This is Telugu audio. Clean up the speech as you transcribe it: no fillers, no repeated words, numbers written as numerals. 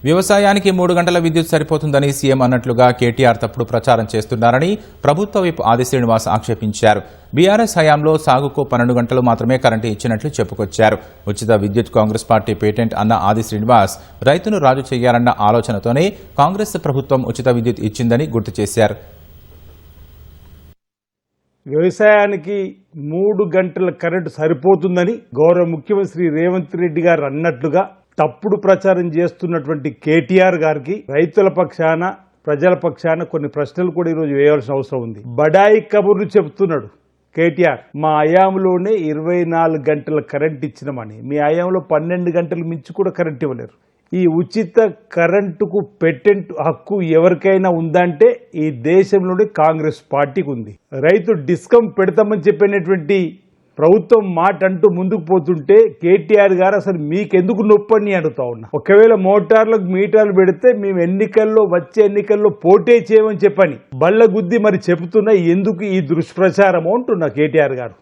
వ్యవసాయానికి 3 గంటల విద్యుత్ సరిపోతుందని సీఎం అన్నట్లుగా కేటీఆర్ తప్పుడు ప్రచారం చేస్తున్నారని ప్రభుత్వ విప్ ఆది శ్రీనివాస్ ఆక్షేపించారు. బీఆర్ఎస్ హయాంలో సాగుకు 12 గంటలు మాత్రమే కరెంటు ఇచ్చినట్లు చెప్పుకొచ్చారు. ఉచిత విద్యుత్ కాంగ్రెస్ పార్టీ పేటెంట్ అన్న ఆది శ్రీనివాస్ రైతును రాజు చేయాలన్న ఆలోచనతోనే కాంగ్రెస్ ప్రభుత్వం ఉచిత విద్యుత్ ఇచ్చిందని గుర్తు చేశారు. వ్యవసాయానికి 3 గంటల కరెంటు సరిపోతుందని గౌరవ ముఖ్యమంత్రి రేవంత్ రెడ్డి గారు అన్నట్లుగా తప్పుడు ప్రచారం చేస్తున్నటువంటి కేటీఆర్ గారికి రైతుల పక్షాన ప్రజల పక్షాన కొన్ని ప్రశ్నలు కూడా ఈరోజు వేయాల్సిన అవసరం ఉంది. బడాయి కబుర్లు చెప్తున్నాడు కేటీఆర్. మా హయాంలోనే 24 గంటల కరెంట్ ఇచ్చినామని, మీ హయాంలో 12 గంటలు మించి కూడా కరెంట్ ఇవ్వలేరు. ఈ ఉచిత కరెంటుకు పేటెంట్ హక్కు ఎవరికైనా ఉందంటే ఈ దేశంలోనే కాంగ్రెస్ పార్టీకి ఉంది. రైతు డిస్కమ్ పెడతామని చెప్పినటువంటి ప్రభుత్వం మాట అంటూ ముందుకు పోతుంటే కేటీఆర్ గారు అసలు మీకెందుకు నొప్పని అడుగుతా ఉన్నా. ఒకవేళ మోటార్లకు మీటర్లు పెడితే మేము వచ్చే ఎన్నికల్లో పోటీ చేయమని చెప్పని బళ్ళ గుద్ది మరి చెబుతున్నా ఎందుకు ఈ దుష్ప్రచారం అంటున్నా కేటీఆర్ గారు.